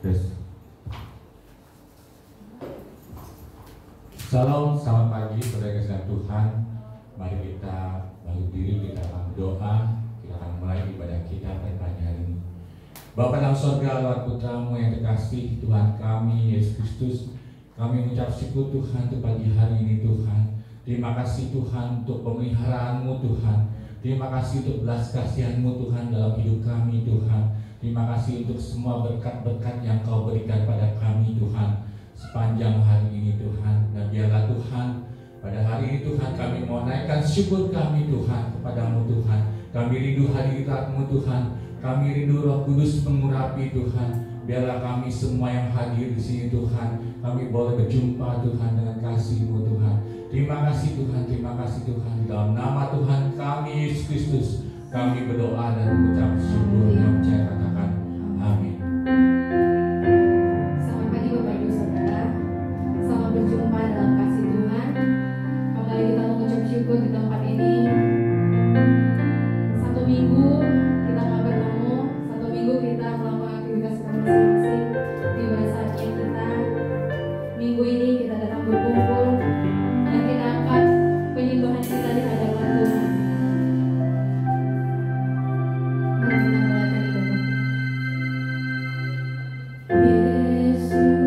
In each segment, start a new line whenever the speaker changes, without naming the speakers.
Terus. Shalom, selamat pagi saudara kasih Tuhan. Mari kita balik diri, kita akan berdoa. Kita akan mulai ibadah kita pada pagi hari ini. Bapa dalam sorga, lewat putramu yang terkasih, Tuhan kami Yesus Kristus, kami mengucap syukur Tuhan untuk pagi hari ini Tuhan. Terima kasih Tuhan untuk pemeliharaanmu Tuhan. Terima kasih untuk belas kasihan-Mu Tuhan dalam hidup kami Tuhan. Terima kasih untuk semua berkat-berkat yang Kau berikan pada kami Tuhan sepanjang hari ini Tuhan. Dan biarlah Tuhan pada hari ini Tuhan kami mau naikkan syukur kami Tuhan kepadamu Tuhan. Kami rindu hadirat-Mu Tuhan. Kami rindu Roh Kudus mengurapi Tuhan. Biarlah kami semua yang hadir di sini Tuhan, kami boleh berjumpa Tuhan dengan kasih-Mu Tuhan. Terima kasih Tuhan, terima kasih Tuhan. Dalam nama Tuhan kami Yesus Kristus, kami berdoa dan mengucap syukur yang percaya katakan amin.
Selamat pagi Bapak Ibu Saudara. Selamat berjumpa dalam kasih Tuhan. Kembali kita mengucap syukur di tempat ini. Satu minggu kita nggak bertemu, satu minggu kita melakukan aktivitas kita masing-masing. Tiba saatnya kita minggu ini kita datang berkumpul dan kita angkat penyembahan kita di hadapan Tuhan. Mari kita mulai ibadah. Yesus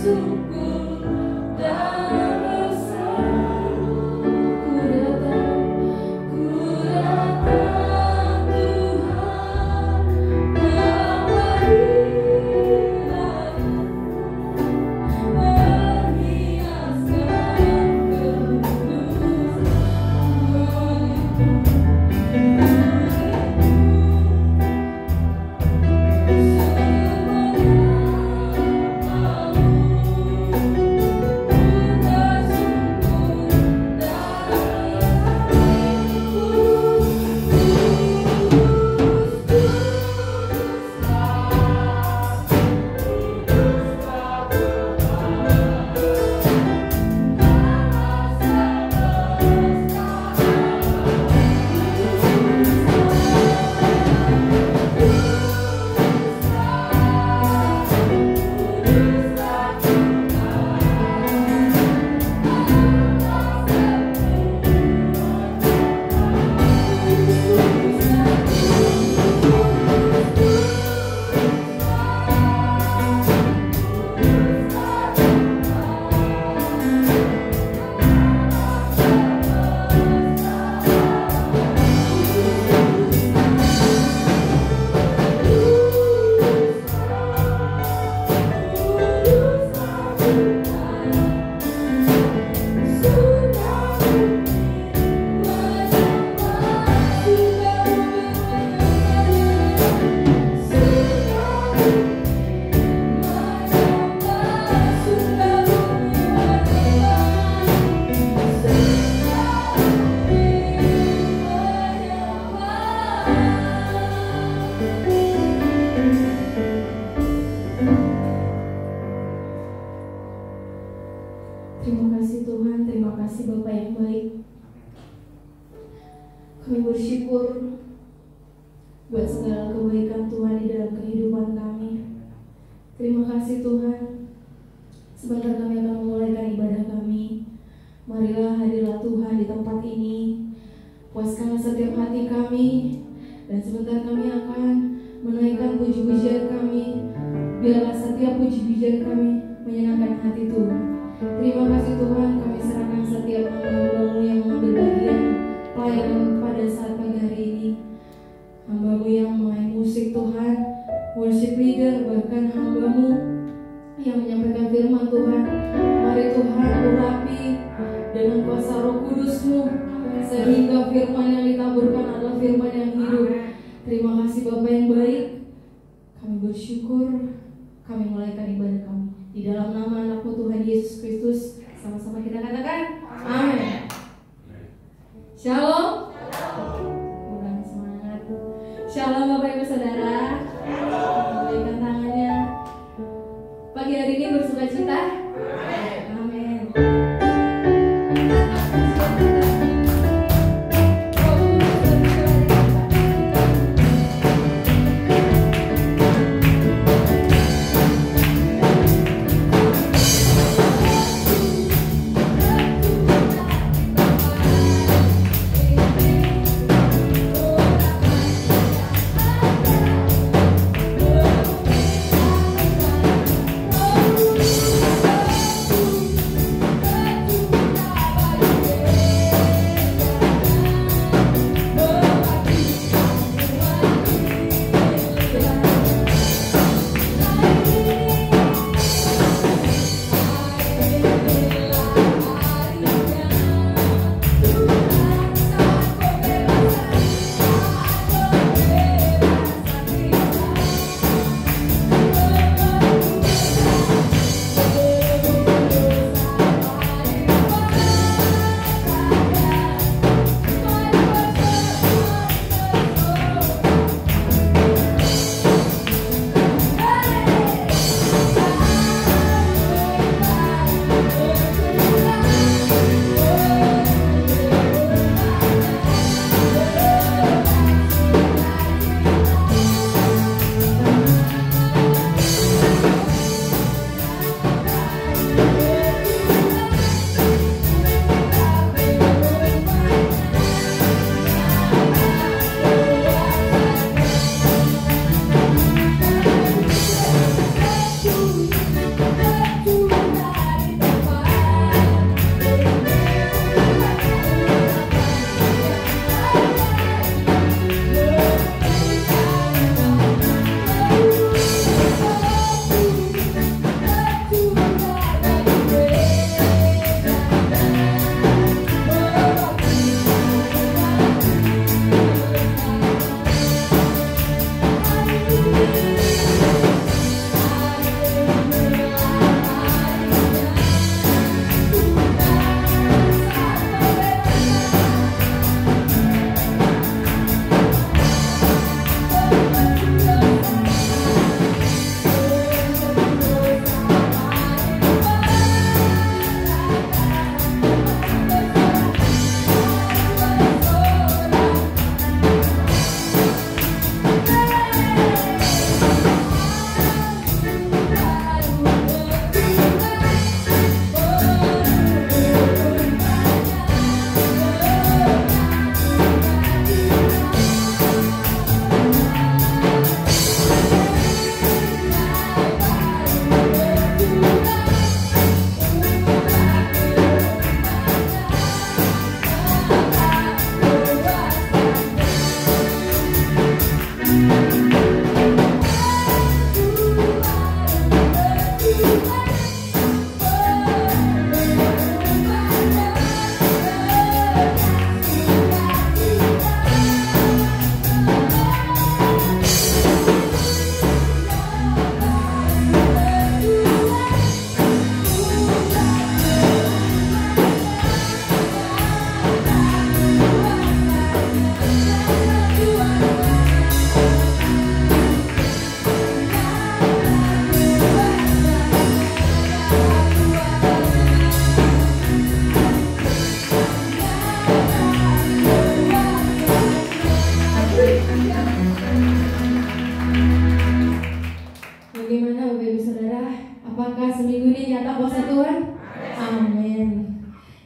Syukur dan Terima kasih Tuhan, terima kasih Bapa yang baik. Kami bersyukur buat segala kebaikan Tuhan di dalam kehidupan kami. Terima kasih Tuhan. Sebentar kami akan memulaikan ibadah kami. Marilah hadirlah Tuhan di tempat ini. Puaskanlah setiap hati kami. Dan sebentar kami akan menaikkan puji-pujian kami. Biarlah setiap puji-pujian kami menyenangkan hati Tuhan. Terima kasih Tuhan, kami serahkan setiap hamba-Mu yang mengambil bagian pelayanan pada saat pagi hari ini. Hamba-Mu yang main musik Tuhan, worship leader, bahkan hamba-Mu yang menyampaikan firman Tuhan. Mari Tuhan urapi dengan kuasa Roh Kudus-Mu, sehingga firman yang ditaburkan adalah firman yang hidup. Terima kasih Bapa yang baik. Kami bersyukur. Kami mulaikan ibadah kami di dalam nama anak-Mu Tuhan Yesus Kristus. Sama-sama kita katakan amin. Shalom. Kurang semangat. Shalom Bapak Ibu Saudara. Mulaikan tangannya. Pagi hari ini bersuka cita. Amin.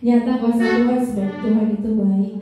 Nyata kuasa Tuhan sebab Tuhan itu baik.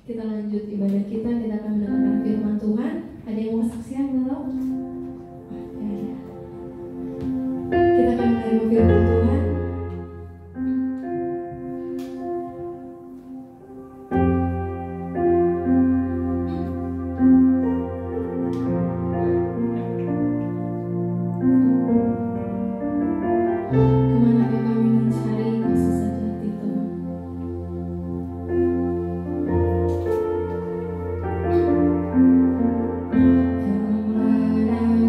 Kita lanjut ibadah kita akan mendengarkan firman Tuhan. Ada yang mau saksian belum? Kita akan menerima firman Tuhan. Kemanakah kami mencari kasih sejati Tuhan? Kemana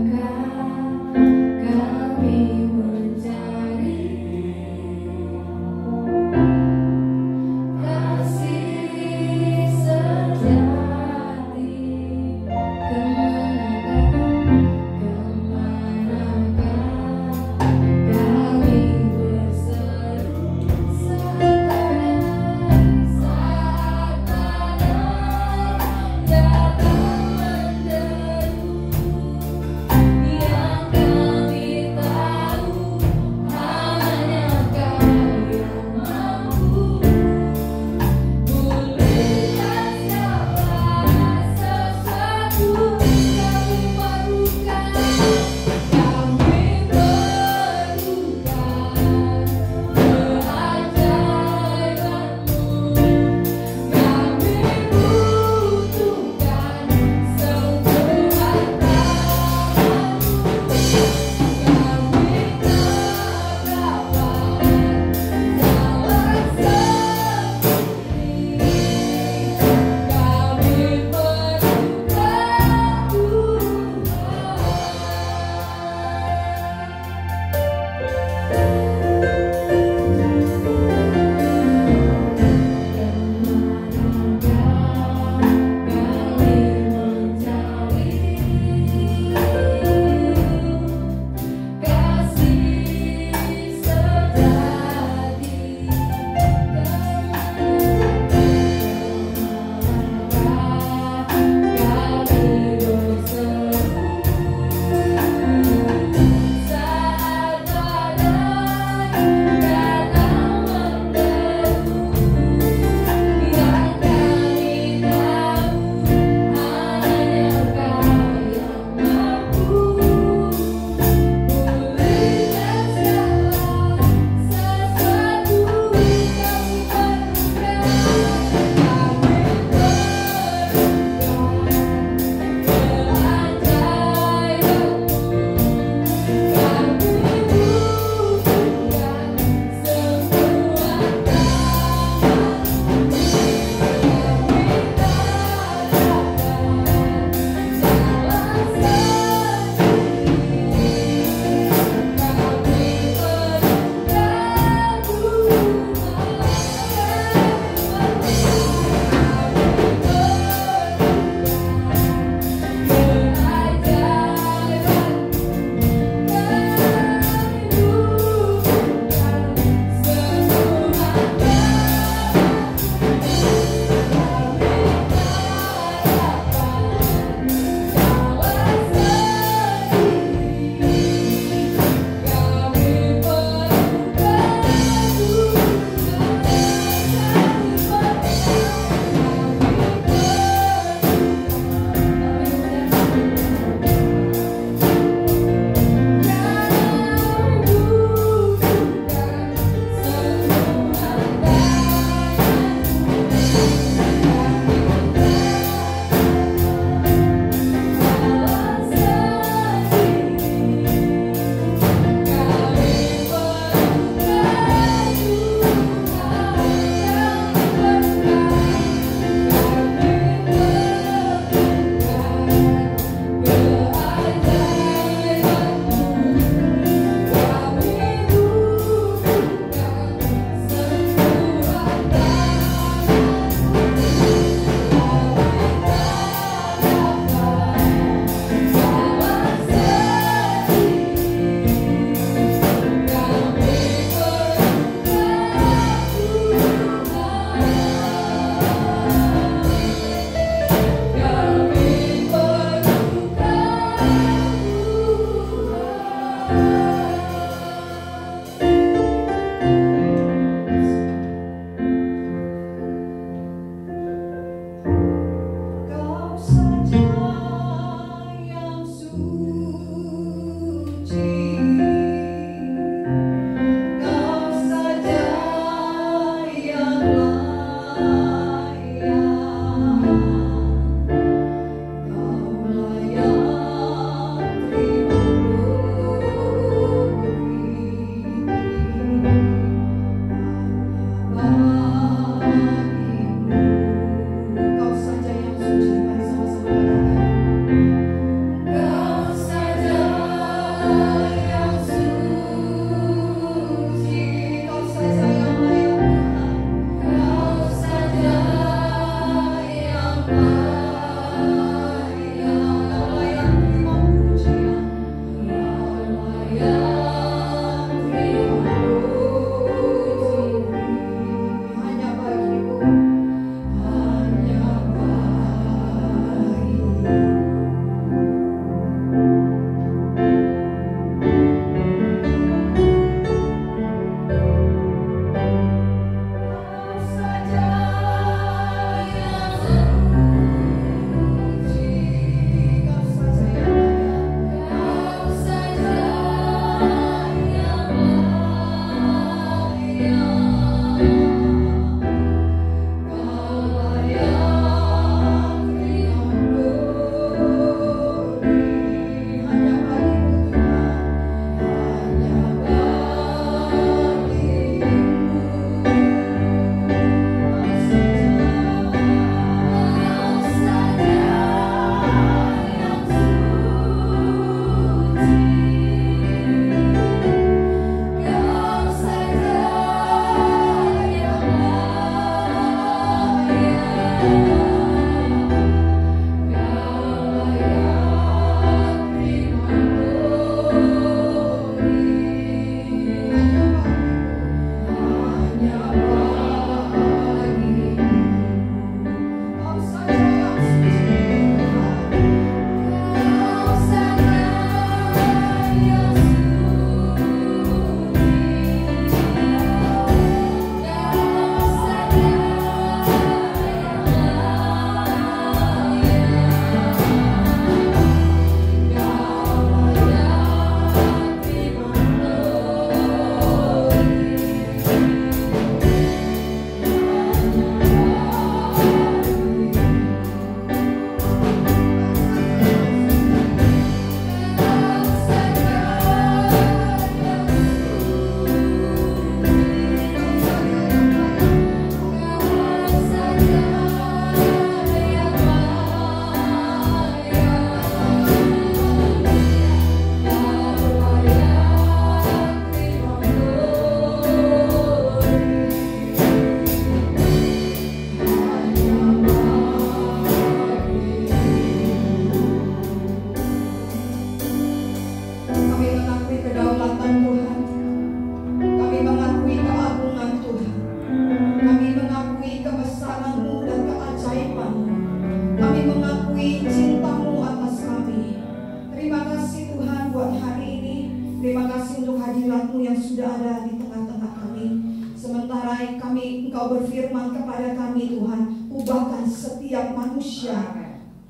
Engkau berfirman kepada kami Tuhan, ubahkan setiap manusia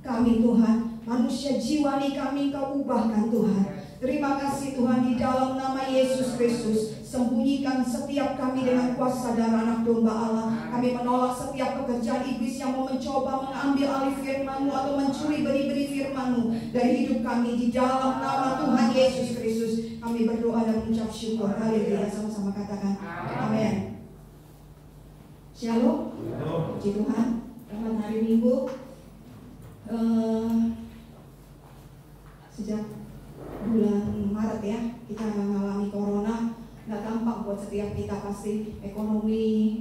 kami Tuhan, manusia jiwani kami Engkau ubahkan Tuhan. Terima kasih Tuhan, di dalam nama Yesus Kristus, sembunyikan setiap kami dengan kuasa darah anak domba Allah. Kami menolak setiap pekerjaan iblis yang mau mencoba mengambil alih firman-Mu atau mencuri beri-beri firman-Mu dari hidup kami. Di dalam nama Tuhan Yesus Kristus kami berdoa dan mengucap syukur. Haleluya. Sama-sama katakan amin. Shalom. Puji Tuhan. Selamat hari Minggu. Sejak bulan Maret ya, kita mengalami corona. Nggak gampang buat setiap kita, pasti ekonomi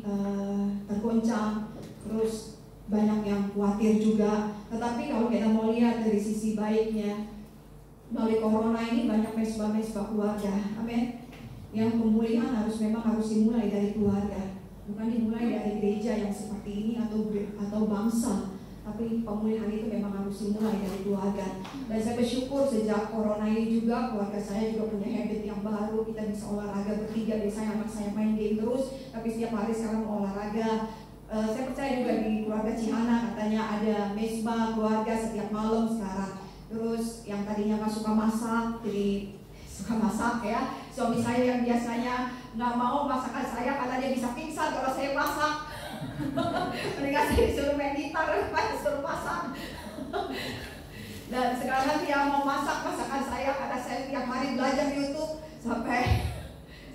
tergoncang, terus banyak yang khawatir juga. Tetapi kalau kita mau lihat dari sisi baiknya, melalui corona ini banyak mesbah-mesbah keluarga, amin. Yang pemulihan memang harus dimulai dari keluarga, bukan dimulai dari gereja yang seperti ini atau bangsa. Tapi pemulihan itu memang harus dimulai dari keluarga. Dan saya bersyukur sejak corona ini juga keluarga saya juga punya habit yang baru. Kita bisa olahraga bertiga. Biasanya anak saya main game terus, tapi setiap hari sekarang mau olahraga. Saya percaya juga di keluarga Cihana katanya ada mesbah keluarga setiap malam sekarang. Terus yang tadinya nggak suka masak jadi suka masak ya. Suami saya yang biasanya nggak mau masakan saya karena dia bisa pingsan kalau saya masak. Mereka saya disuruh main gitar, disuruh masak. Dan sekarang dia mau masak masakan saya karena saya tiap hari belajar YouTube sampai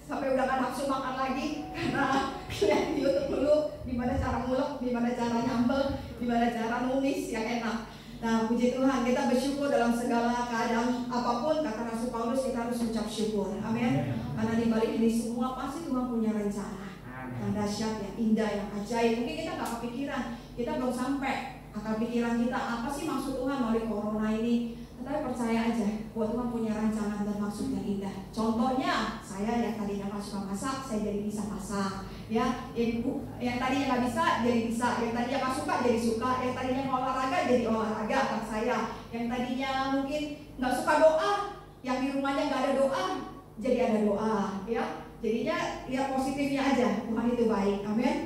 udah gak nafsu makan lagi karena lihat di YouTube dulu gimana cara ngulek, gimana cara nyambel, gimana cara numis yang enak. Nah, puji Tuhan, kita bersyukur dalam segala keadaan apapun. Kata Rasul Paulus, kita harus ucap syukur. Amin. Karena di balik ini semua pasti Tuhan punya rencana yang dahsyat, yang indah, yang ajaib. Mungkin kita gak kepikiran, kita belum sampai akal pikiran kita apa sih maksud Tuhan melalui corona ini. Tetapi percaya aja bahwa Tuhan punya rencana dan maksud yang indah. Contohnya, saya yang tadinya gak suka masak, saya jadi bisa masak. Ya, yang tadinya gak bisa, jadi bisa. Yang tadinya gak suka, jadi suka. Yang tadinya mau olahraga, jadi olahraga anak saya. Yang tadinya mungkin gak suka doa, yang di rumahnya gak ada doa, jadi ada doa. Ya, jadinya lihat positifnya aja. Tuhan itu baik, amin.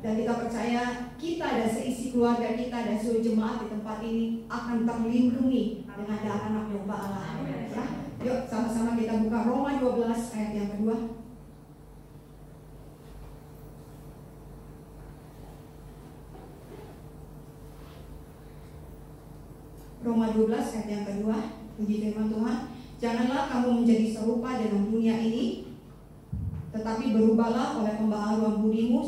Dan kita percaya kita dan seisi keluarga kita dan seluruh jemaat di tempat ini akan terlindungi dengan darah anak domba Allah. Ya, yuk sama-sama kita buka Roma 12 ayat yang kedua. Roma 12 ayat yang kedua. Puji firman Tuhan. Janganlah kamu menjadi serupa dengan dunia ini, tetapi berubahlah oleh pembaharuan budimu,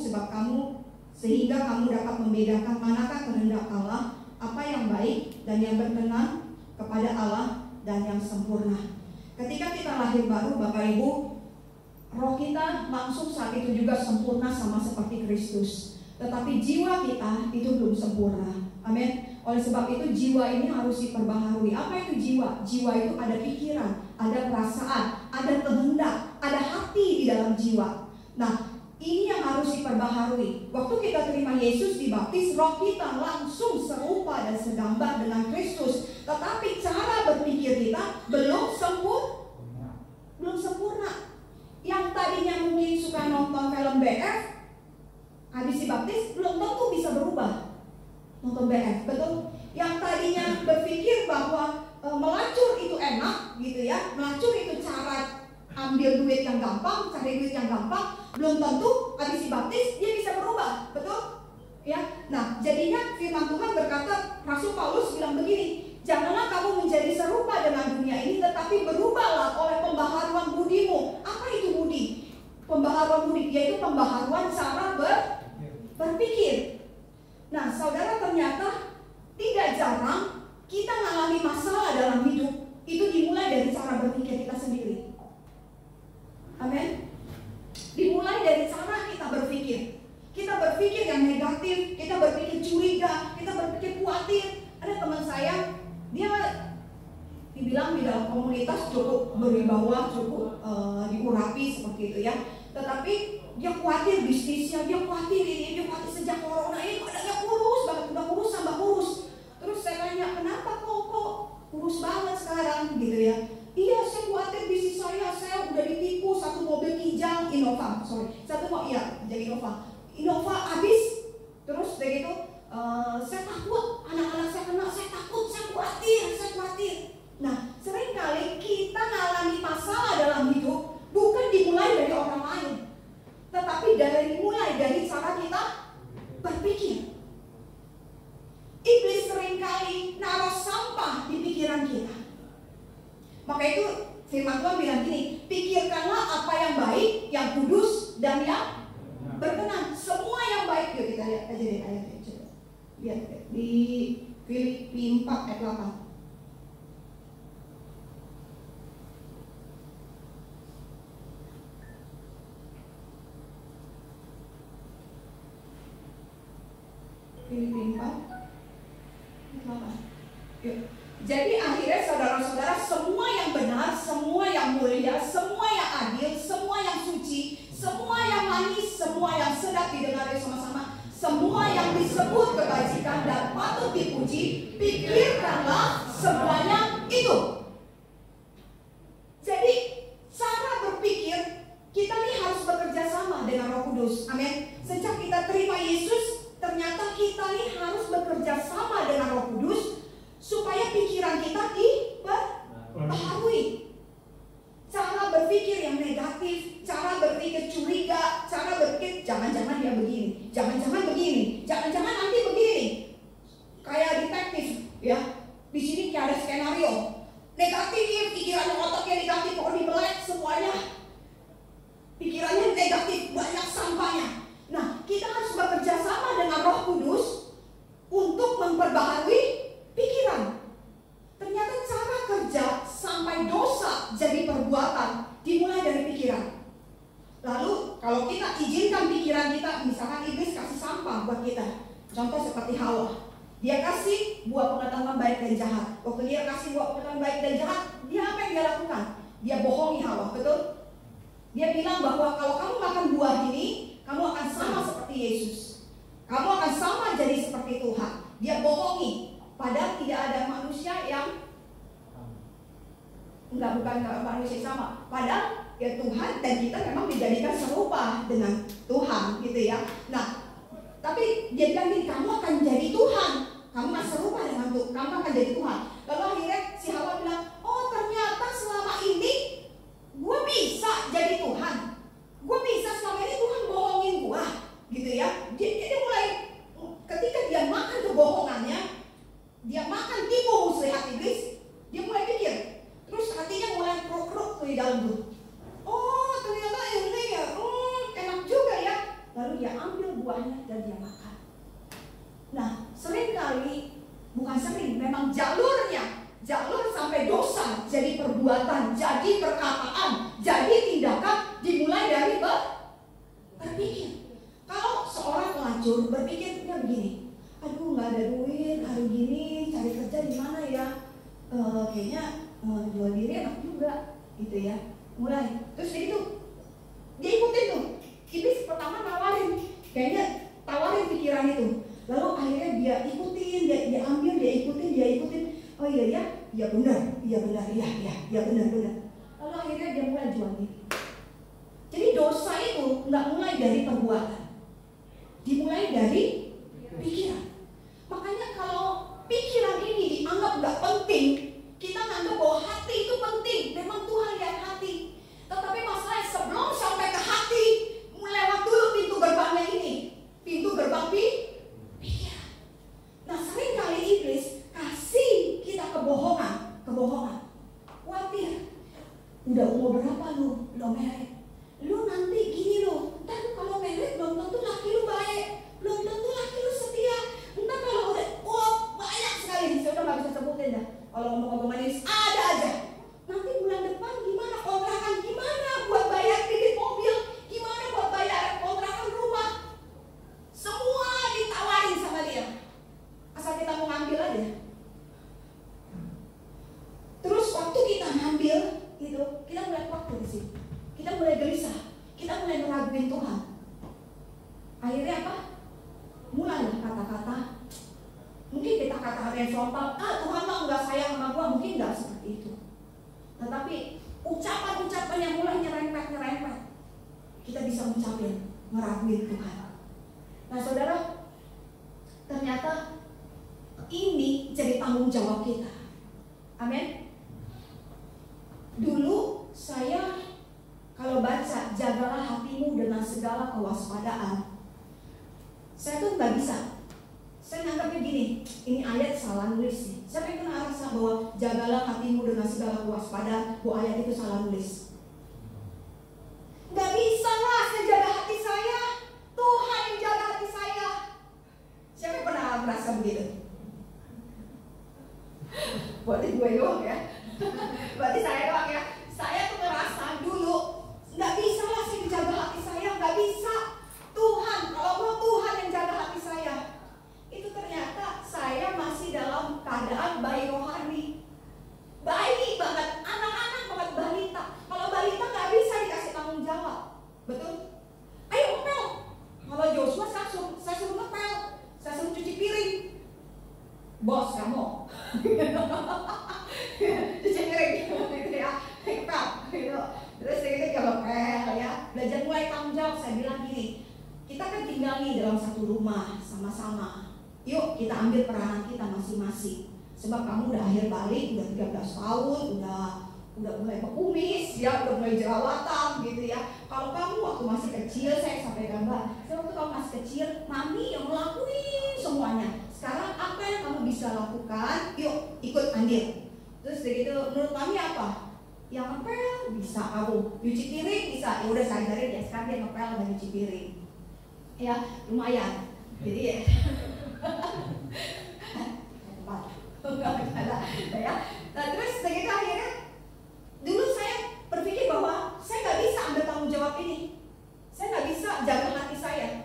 sehingga kamu dapat membedakan manakah kehendak Allah, apa yang baik dan yang berkenan kepada Allah dan yang sempurna. Ketika kita lahir baru, Bapak Ibu, roh kita langsung saat itu juga sempurna sama seperti Kristus. Tetapi jiwa kita itu belum sempurna. Amin. Oleh sebab itu jiwa ini harus diperbaharui. Apa itu jiwa? Jiwa itu ada pikiran, ada perasaan, ada kehendak, ada hati di dalam jiwa. Nah, ini yang harus diperbaharui. Waktu kita terima Yesus dibaptis, roh kita langsung serupa dan segambar dengan Kristus. Tetapi cara berpikir kita belum sempurna. Yang tadinya mungkin suka nonton film BF, habis dibaptis belum tentu bisa berubah nonton BF, betul? Yang tadinya berpikir bahwa melacur itu enak, gitu ya, melacur itu cara ambil duit yang gampang, cari duit yang gampang, belum tentu habis dibaptis dia bisa berubah, betul? Ya, nah jadinya firman Tuhan berkata, Rasul Paulus bilang begini, janganlah kamu menjadi serupa dengan dunia ini, tetapi berubahlah oleh pembaharuan budimu. Apa itu budi? Pembaharuan budi, yaitu pembaharuan cara berpikir. Nah, saudara, ternyata tidak jarang kita mengalami masalah dalam hidup itu dimulai dari cara berpikir kita sendiri. Amin. Dimulai dari cara kita berpikir. Kita berpikir yang negatif, kita berpikir curiga, kita berpikir khawatir. Ada teman saya, dia dibilang di dalam komunitas cukup berwibawa, cukup diurapi seperti itu ya. Tetapi dia khawatir bisnisnya, dia khawatir ini, dia khawatir sejak corona ini badannya kurus banget, udah kurus tambah kurus. Terus saya tanya, kenapa kok kurus banget sekarang gitu ya? Iya, saya khawatir bisnis saya udah ditipu, satu mobil Kijang Innova, jadi Innova. Innova habis, terus begitu saya takut, anak-anak saya kena, saya takut, saya khawatir. Nah, seringkali kita mengalami masalah dalam hidup bukan dimulai dari orang lain, tetapi mulai dari cara kita berpikir. Iblis seringkali naruh sampah di pikiran kita. Maka itu firman Tuhan bilang gini, pikirkanlah apa yang baik, yang kudus, dan yang berkenan. Semua yang baik. Yuk kita lihat aja deh ayatnya. Coba lihat di Filipi 4 ayat 8. Filipi 4 ayat 8. Yuk. Jadi akhirnya saudara-saudara, semua yang benar, semua yang mulia, semua yang adil, semua yang suci, semua yang manis, semua yang sedap didengar sama-sama, semua yang disebut kebajikan dan patut dipuji, pikirkanlah semuanya itu. Jadi cara berpikir kita nih harus bekerja sama dengan Roh Kudus. Amin. Sejak kita terima Yesus, ternyata kita nih harus bekerja sama dengan Roh Kudus supaya pikiran kita diperbaharui. Cara berpikir yang negatif, cara berpikir curiga, cara berpikir jangan-jangan dia begini, jangan-jangan begini, jangan-jangan nanti begini. Kayak detektif, ya. Di sini kayak ada skenario negatif, pikirannya otaknya negatif, kok dibelek semuanya. Pikirannya negatif, banyak sampahnya. Nah, kita harus bekerja sama dengan Roh Kudus untuk memperbaharui pikiran. Ternyata cara kerja sampai dosa jadi perbuatan dimulai dari pikiran. Lalu kalau kita izinkan pikiran kita, misalkan iblis kasih sampah buat kita. Contoh seperti Hawa, dia kasih buah pengetahuan baik dan jahat. Waktu dia kasih buah pengetahuan baik dan jahat, dia apa yang dia lakukan? Dia bohongi Hawa, betul? Dia bilang bahwa kalau kamu makan buah ini, kamu akan sama seperti Yesus. Kamu akan sama jadi seperti Tuhan. Dia bohongi. Padahal tidak ada manusia yang bukan manusia sama. Padahal ya Tuhan dan kita memang dijadikan serupa dengan Tuhan, gitu ya. Nah, tapi dia bilang gini, kamu akan jadi Tuhan. Kamu akan serupa dengan Tuhan. Kamu akan jadi Tuhan. Lalu akhirnya si Hawa bilang, oh ternyata selama ini gue bisa jadi Tuhan. Gue bisa, selama ini Tuhan bohongin gue, gitu ya. Jadi mulai ketika dia makan kebohongannya, dia makan tipu muslihat iblis, dia mulai pikir. Terus hatinya mulai kruk-kruk di dalam tuh. Oh ternyata ini ya, enak juga ya. Lalu dia ambil buahnya dan dia makan. Nah seringkali, bukan sering, memang jalur sampai dosa jadi perbuatan, jadi perkataan, jadi tindakan dimulai dari berpikir. Kalau seorang pelacur berpikirnya begini, aduh nggak ada duit hari gini, cari kerja di mana ya? Kayaknya jual diri enak juga, gitu ya. Mulai, terus itu dia ikutin tuh. Iblis pertama tawarin pikiran itu. Lalu akhirnya dia ikutin, dia ambil, dia ikutin. Oh iya benar. Lalu akhirnya dia mulai jual diri. Jadi dosa itu nggak mulai dari perbuatan, dimulai dari pikiran. Makanya kalau pikiran ini dianggap nggak penting, kita nganggap bahwa hati itu penting. Memang Tuhan lihat hati. Tetapi masalahnya sebelum sampai ke hati, melewat dulu pintu gerbangnya ini, pintu gerbang pikiran. Nah seringkali iblis kasih kita kebohongan. Khawatir. Udah umur berapa lu? Lo merit. Lu nanti gini lo. Ntar kalau merit belum tentu laki lu baik, belum tentu laki lu setia. Ntar kalau udah, banyak sekali. Saya udah nggak bisa sebutin dah. Kalau ngomong manis ada aja. Nanti bulan depan gimana kontrakan? Gimana buat bayar kredit mobil? Gimana buat bayar kontrakan rumah? Semua ditawarin sama dia. Asal kita mau ngambil aja. Terus waktu kita ngambil itu, kita mulai waktu di sini. Kita mulai gelisah. Kita mulai meragukan Tuhan. Akhirnya apa? Mulailah kata-kata. Mungkin kita kata-kata yang frontal, Tuhan mah nggak sayang sama gua, mungkin nggak seperti itu. Tetapi ucapan-ucapan yang mulai nyerempet, kita bisa mengucapin meragukan Tuhan. Nah saudara, ternyata ini jadi tanggung jawab kita. Amin. Dulu saya kalau baca jagalah hatimu dengan segala kewaspadaan, saya tuh nggak bisa. Saya nganggapnya gini, ini ayat salah nulis nih. Siapa yang pernah rasa bahwa jagalah hatimu dengan segala kewaspadaan, bahwa ayat itu salah nulis? Nggak bisa lah saya jaga hati saya, Tuhan yang jaga hati saya. Siapa yang pernah merasa begitu? Berarti gue doang ya. Berarti saya doang ya. Saya tuh ngerasa dulu nggak bisa lah saya menjaga hati saya, nggak bisa. Tuhan, kalau mau Tuhan yang jaga hati saya. Itu ternyata saya masih dalam keadaan bayi rohani, bayi banget, anak-anak banget, balita. Kalau balita nggak bisa dikasih tanggung jawab, betul? Ayo ngepel. Kalau Joshua saya suruh ngepel, saya suruh cuci piring. Bos kamu cuci piring gitu ya, ngepel gitu. Terus kita ngepel ya, belajar mulai tanggung jawab. Saya bilang gini, kita kan tinggal nih dalam satu rumah sama-sama. Yuk kita ambil peranan kita masing-masing. Sebab kamu udah akhir balik, udah 13 tahun, udah mulai berkumis, ya, udah mulai jerawatan gitu ya. Kalau kamu waktu masih kecil, saya sampaikan Mbak, waktu kamu masih kecil, mami yang ngelakuin semuanya. Sekarang apa yang kamu bisa lakukan? Yuk ikut andil. Terus begitu, menurut mami apa? Yang ngepel bisa kamu, nyuci piring bisa. Ya udah saya ajarin ya, sekarang dia ngepel dan nyuci piring. Ya lumayan. Jadi ya. Nah terus begitu akhirnya dulu saya berpikir bahwa saya nggak bisa ambil tanggung jawab ini, saya nggak bisa jaga hati saya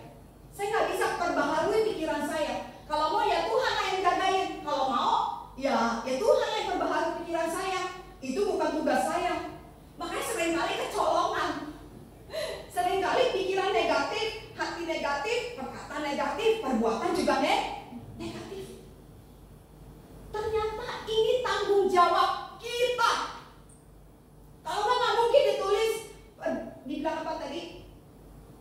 nggak bisa perbaharui pikiran saya. Kalau mau ya Tuhan lah yang jagain, kalau mau ya Tuhan lah yang perbaharui pikiran saya. Itu bukan tugas saya. Makanya seringkali kecolongan, seringkali pikiran negatif, hati negatif, perkataan negatif, perbuatan juga negatif. Ternyata ini tanggung jawab kita. Kalau nggak mungkin ditulis dibilang apa tadi?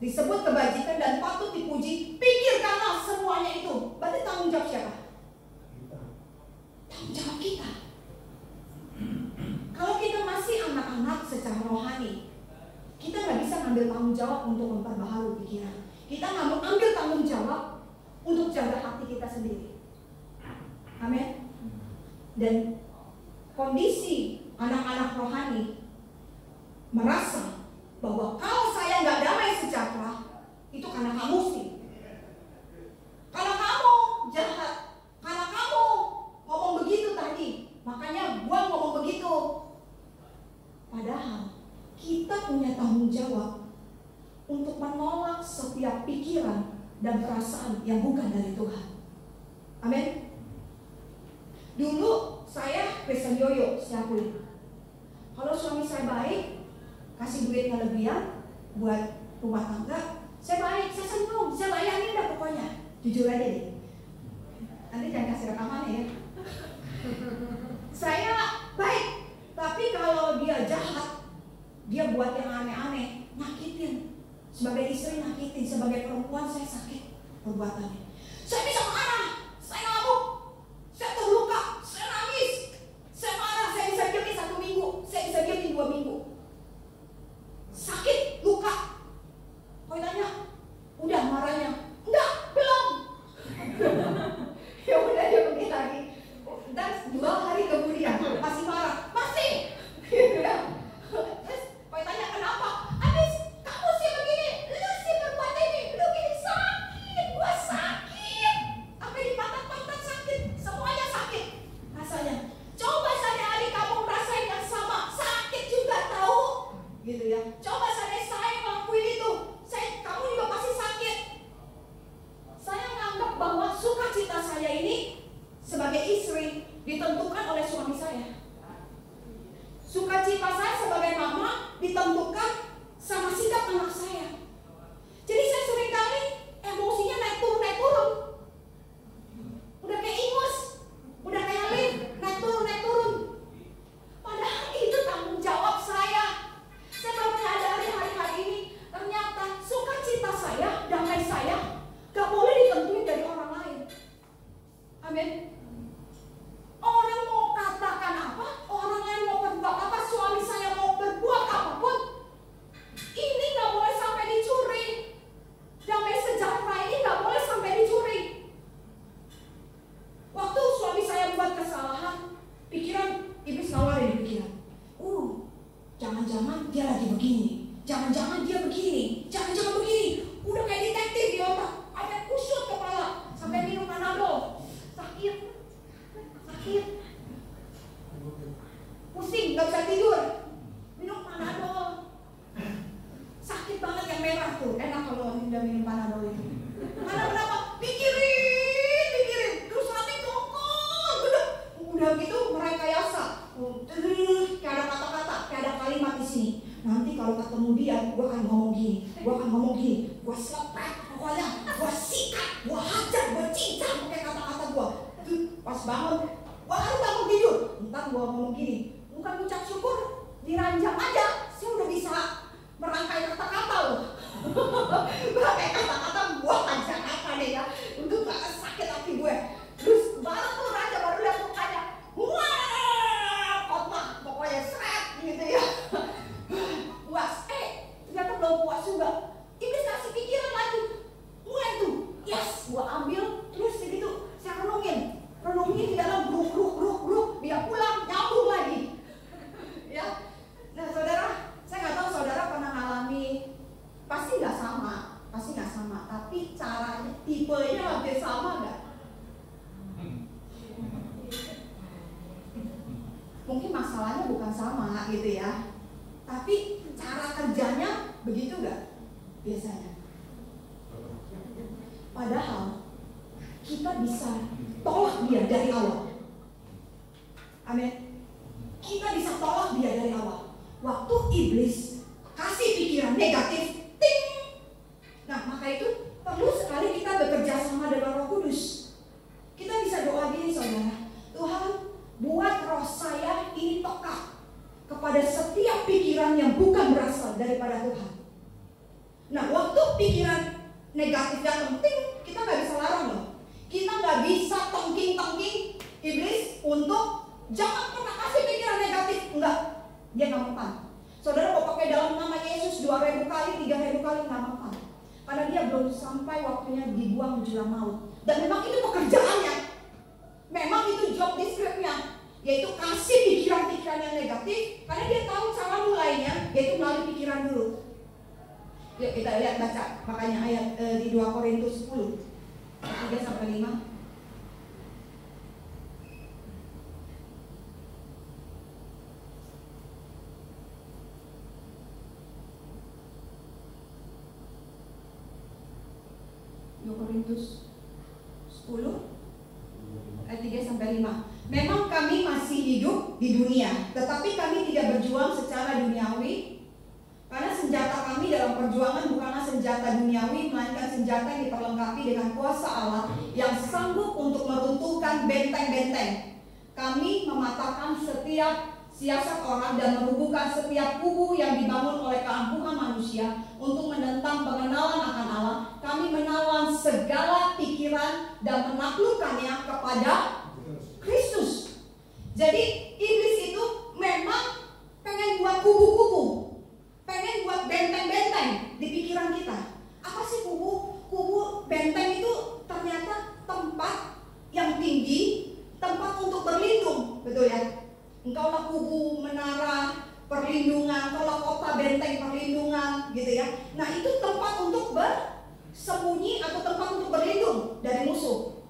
Disebut kebajikan dan patut dipuji. Pikirkanlah semuanya itu. Berarti tanggung jawab siapa? Tanggung jawab kita. Kalau kita masih anak-anak secara rohani, kita nggak bisa ngambil tanggung jawab untuk memperbaharui pikiran. Kita nggak mau ambil tanggung jawab untuk jaga hati kita sendiri. Amin. Dan kondisi anak-anak rohani merasa bahwa kalau saya nggak damai sejahtera, itu karena kamu sih, karena kamu jahat, karena kamu ngomong begitu tadi, makanya gua ngomong begitu. Padahal kita punya tanggung jawab untuk menolak setiap pikiran dan perasaan yang bukan dari Tuhan. Amin. Dulu saya Kristen yoyo siapin. Kalau suami saya baik, kasih duit kelebihan buat rumah tangga, saya baik, saya senang, saya layanin dah pokoknya. Jujur aja deh. Nanti jangan kasih rekaman ya. Saya baik, tapi kalau dia jahat, dia buat yang aneh-aneh, nyakitin. Sebagai istri nyakitin, sebagai perempuan saya sakit perbuatannya. Saya bisa marah, saya ngamuk, saya terluka, saya nangis, saya marah, saya bisa diamin 1 minggu, saya bisa diamin 2 minggu. Sakit, luka. Kau tanya, udah marahnya? Enggak, belum. Ya udah dia pergi lagi. Dan 2 hari kemudian masih marah, masih. Terus kau tanya kenapa? Habis kamu sih begini, lu sih berbuat ini, lu gini sakit, gua sakit. dia minum Panadol itu. Karena kenapa? Pikirin, terus hati kokong, udah gitu merekayasa. Kayak ada kata-kata, kayak ada kalimat di sini. Nanti kalau ketemu dia, gue akan ngomong gini, gue selepet, pokoknya gue sikat, gue hajar, gue cincang pakai kata-kata gue. Pas bangun, baru bangun tidur, ntar gue ngomong gini, bukan ucap syukur, diranjang aja, saya udah bisa merangkai kata-kata loh. Pakai kata-kata gue hajar deh ya, untuk gak sakit hati gue. Terus baru tuh raja baru lihat mukanya, wah, khotbah, pokoknya seret gitu ya. Puas, ternyata belum puas juga. Iblis kasih pikiran lagi, mulai tuh, yes, gue ambil, terus gitu, saya renungin di dalam grup, dia pulang, nyambung lagi. Ya, nah saudara, saya nggak tahu saudara pernah ngalami, pasti nggak sama, tapi caranya, tipenya hampir sama nggak? Mungkin masalahnya bukan sama gitu ya, tapi cara kerjanya begitu nggak biasanya? Padahal kita bisa tolak dia dari awal. Amin. Kita bisa tolak dia dari awal. Waktu iblis kasih pikiran negatif, ting. Nah, maka itu perlu sekali kita bekerja sama dengan Roh Kudus. Kita bisa doa gini saudara, Tuhan buat roh saya ini peka kepada setiap pikiran yang bukan berasal daripada Tuhan. Nah, waktu pikiran negatif datang, ting, kita nggak bisa larang loh. Kita nggak bisa tengking iblis untuk jangan pernah kasih pikiran negatif. Enggak, dia nggak mempan. Saudara mau pakai dalam nama Yesus 2.000 kali, 3.000 kali nggak mempan. Karena dia belum sampai waktunya dibuang di jurang maut. Dan memang itu pekerjaannya. Memang itu job description-nya, yaitu kasih pikiran-pikiran yang negatif. Karena dia tahu cara mulainya, yaitu melalui pikiran dulu. Yuk kita lihat baca, makanya ayat di 2 Korintus 10 3-5. Korintus 10 ayat 3-5. Memang kami masih hidup di dunia, tetapi kami tidak berjuang secara duniawi, karena senjata kami dalam perjuangan bukanlah senjata duniawi, melainkan senjata yang diperlengkapi dengan kuasa Allah yang sanggup untuk meruntuhkan benteng-benteng. Kami mematahkan setiap siasat orang dan merubuhkan setiap kubu yang dibangun oleh keangkuhan manusia untuk menentang pengenalan akan Allah. Kami menawan segala pikiran dan menaklukkannya kepada Kristus. Jadi iblis itu memang pengen buat kubu-kubu, pengen buat benteng-benteng di pikiran kita. Apa sih kubu? Kubu benteng itu ternyata tempat yang tinggi, tempat untuk berlindung, betul ya? Engkaulah kubu, menara, perlindungan, engkaulah kota, benteng, perlindungan, gitu ya. Nah itu tempat untuk bersembunyi atau tempat untuk berlindung dari musuh.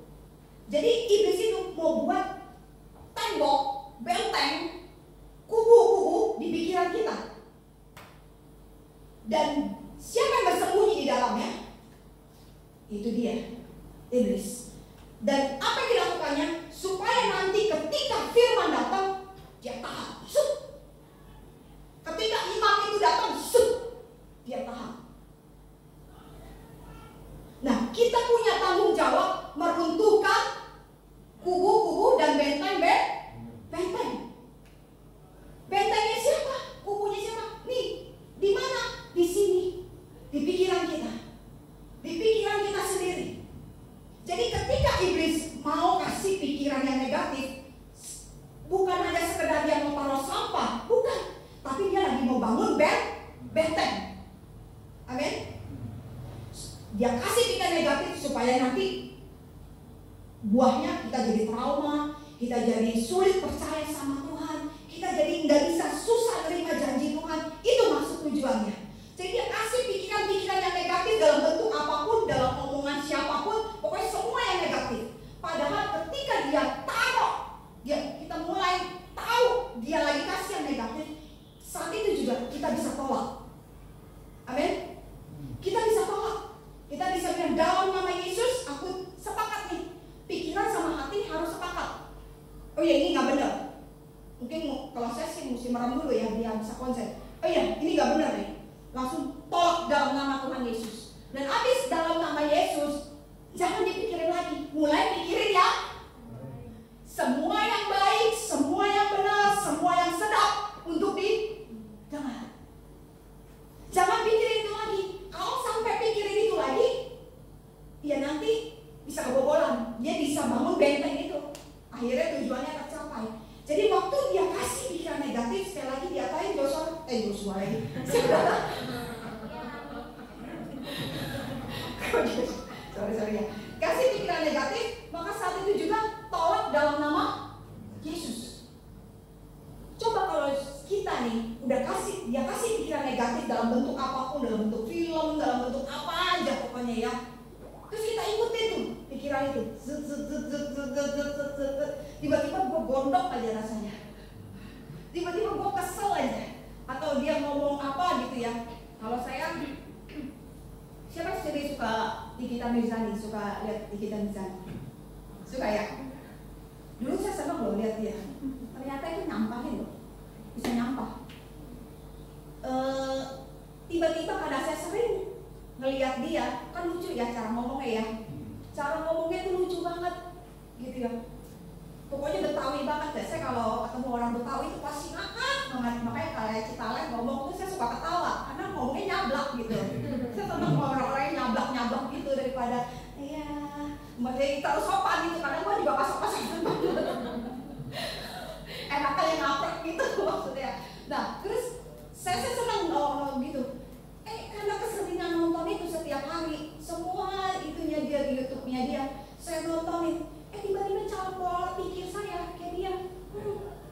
Jadi iblis itu mau buat tembok, benteng, kubu-kubu di pikiran kita. Dan siapa yang bersembunyi di dalamnya? Itu dia, iblis. Dan apa yang dilakukannya? Supaya nanti ketika firman datang, dia tahan. Ketika imam itu datang, dia tahan. Nah, kita punya tanggung jawab meruntuhkan kubu-kubu dan benteng. Bentengnya siapa? Kubunya siapa? Nih, di mana? Di sini, di pikiran kita, di pikiran kita sendiri. Jadi ketika iblis mau kasih pikiran yang negatif, bukan hanya sekedar dia mau taruh sampah, bukan, tapi dia lagi mau bangun benteng. Amin. Dia kasih pikiran negatif supaya nanti buahnya kita jadi trauma, kita jadi sulit percaya sama Tuhan, kita jadi nggak bisa, susah terima janji Tuhan. Itu maksud tujuannya. Jadi dia kasih pikiran-pikiran yang negatif dalam bentuk apapun, dalam omongan siapapun, pokoknya semua yang negatif. Padahal ketika dia taruh, kita mulai tahu dia lagi kasih yang negatif, saat itu juga kita bisa tolak. Amin. Kita bisa tolak. Jangan dipikirin lagi, mulai pikirin ya semua yang baik, semua yang benar, semua yang sedap untuk didengar. Jangan pikirin itu lagi. Kalau sampai pikirin itu lagi, ya nanti bisa kebobolan. Dia bisa bangun benteng itu. Akhirnya tujuannya tercapai. Jadi waktu dia kasih pikiran negatif, sekali lagi diatain Joshua lagi. Sorry ya. Kasih pikiran negatif, maka saat itu juga tolak dalam nama Yesus. Coba kalau kita nih udah dia kasih pikiran negatif dalam bentuk apapun, dalam bentuk film, dalam bentuk apa aja pokoknya ya. Terus kita ikutin tuh pikiran itu. Tiba-tiba gue gondok aja rasanya. Tiba-tiba gue kesel aja. Atau dia ngomong apa gitu ya. Kalau saya, siapa sih suka Nikita Mirzani, suka lihat Nikita Mirzani? Suka ya? Dulu saya senang loh lihat dia. Ternyata itu nyampahin loh, bisa nyampah. Tiba-tiba karena saya sering ngelihat dia, kan lucu ya cara ngomongnya ya. Cara ngomongnya tuh lucu banget, gitu ya. Pokoknya Betawi banget deh. Saya kalau ketemu orang Betawi itu pasti ngakak banget. Makanya kayak Citalen ngomong tuh saya suka ketawa karena ngomongnya nyablak gitu. Saya senang orang-orang yang nyablak gitu daripada iya, makanya terus sopan gitu. Karena gue juga pas sopan enaknya yang ngaprak gitu maksudnya. Nah terus saya senang ngomong gitu. Karena keseringan nonton itu setiap hari, semua itunya dia di YouTube-nya dia, saya nontonin. Tiba-tiba cara pola pikir saya kayak dia,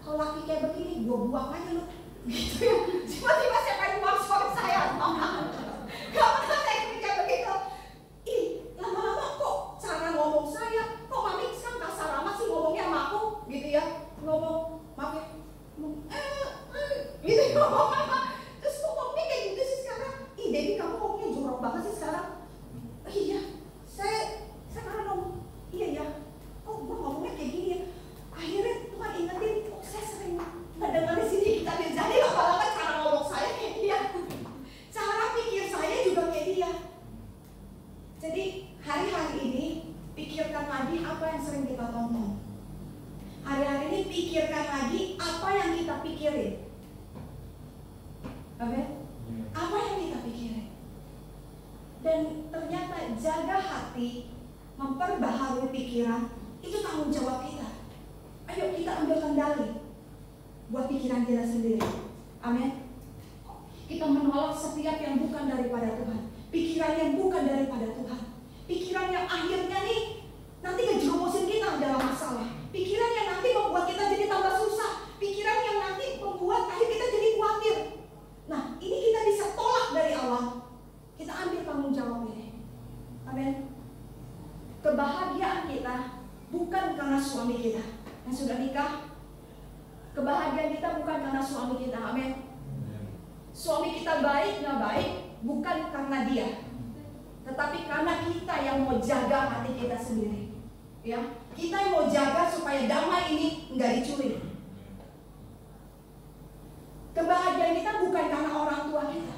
kalau laki kayak begini, gue buang aja lu, gitu ya. Tiba-tiba saya pengen buang suami saya, gak pernah saya pikir begitu. Ih, lama-lama kok cara ngomong saya, kok mami sekarang kasar amat sih ngomongnya sama aku, gitu ya. Ngomong, maaf ya, gitu ya. Terus kok ngomongnya kayak gitu sih sekarang? Ih, Debbie kamu ngomongnya jorok banget sih sekarang. Iya, saya karena ngomong, iya ya. Oh, gue ngomongnya kayak gini ya. Akhirnya Tuhan ingetin, oh saya sering mendengar di sini kita jadi lama-lama cara ngomong saya kayak dia, cara pikir saya juga kayak dia. Jadi hari-hari ini pikirkan lagi apa yang sering kita tonton. Hari-hari ini pikirkan lagi apa yang kita pikirin. Oke? Apa yang kita pikirin. Dan ternyata jaga hati, memperbaharui pikiran, itu tanggung jawab kita. Ayo kita ambil kendali buat pikiran kita sendiri. Amin. Kita menolak setiap yang bukan daripada Tuhan, pikiran yang bukan daripada Tuhan, pikiran yang akhirnya nih nanti ngejerumusin kita dalam masalah, pikiran yang nanti membuat kita jadi tambah susah, pikiran yang nanti membuat akhir kita jadi khawatir. Nah ini kita bisa tolak dari awal. Kita ambil tanggung jawab ini. Amin. Kebahagiaan kita bukan karena suami kita yang sudah nikah. Kebahagiaan kita bukan karena suami kita. Amin. Suami kita baik nggak baik bukan karena dia, tetapi karena kita yang mau jaga hati kita sendiri. Ya, kita yang mau jaga supaya damai ini nggak dicuri. Kebahagiaan kita bukan karena orang tua kita.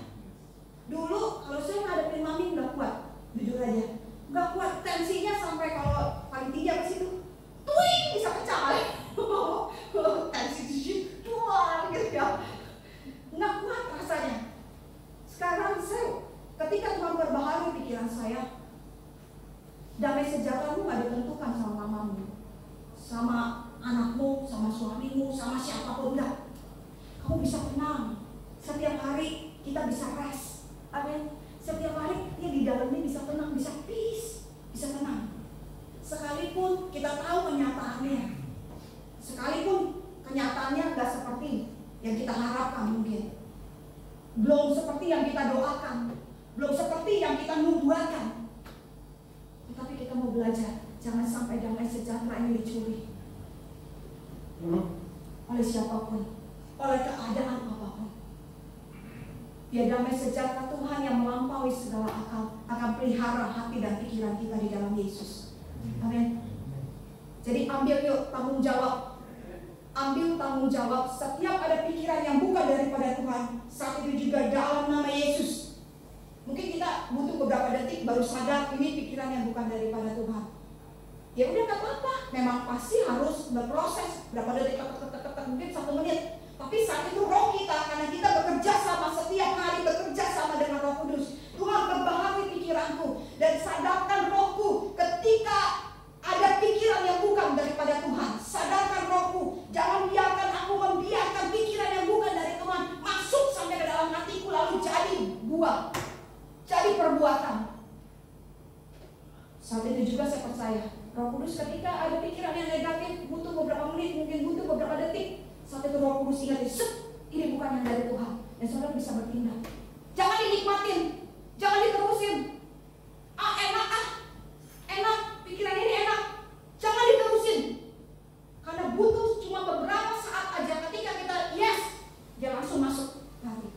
Dulu kalau saya ngadepin mami nggak kuat, jujur aja. Nggak kuat, tensinya sampai kalau paling tinggi apa sih itu? Tuing, bisa pecah kali. Tensi tuang gitu ya. Nggak kuat rasanya. Sekarang saya, ketika Tuhan perbaharui pikiran saya, damai sejahteramu nggak ditentukan sama mamamu, sama anakmu, sama suamimu, sama siapapun enggak. Kamu bisa tenang. Setiap hari kita bisa rest. Amin. Setiap hari dia di dalamnya bisa tenang, bisa peace, bisa tenang. Sekalipun kita tahu kenyataannya, sekalipun kenyataannya nggak seperti yang kita harapkan mungkin, belum seperti yang kita doakan, belum seperti yang kita nubuatkan, tetapi kita mau belajar jangan sampai damai sejahtera ini dicuri oleh siapapun, oleh keadaan apapun. Biar damai sejahtera Tuhan yang melampaui segala akal akan pelihara hati dan pikiran kita di dalam Yesus. Amin. Jadi ambil yuk tanggung jawab. Ambil tanggung jawab. Setiap ada pikiran yang bukan daripada Tuhan, saat itu juga dalam nama Yesus. Mungkin kita butuh beberapa detik baru sadar ini pikiran pikiran yang bukan daripada Tuhan. Ya udah nggak apa-apa, memang pasti harus berproses berapa detik, mungkin 1 menit. Tapi saat itu roh kita, karena kita bekerja sama setiap hari, bekerja sama dengan Roh Kudus. Tuhan perbaharui pikiranku dan sadarkan rohku ketika ada pikiran yang bukan daripada Tuhan. Sadarkan rohku, jangan biarkan aku membiarkan pikiran yang bukan dari Tuhan masuk sampai ke dalam hatiku lalu jadi buah, jadi perbuatan. Saat itu juga saya percaya Roh Kudus ketika ada pikiran yang negatif butuh beberapa menit, mungkin butuh beberapa detik. Saat itu Roh Kudus ingat, ini bukan yang dari Tuhan, dan saudara bisa bertindak. Jangan dinikmatin, jangan diterusin. Enak, pikiran ini enak, jangan diterusin. Karena butuh cuma beberapa saat aja. Ketika kita yes, dia langsung masuk hati.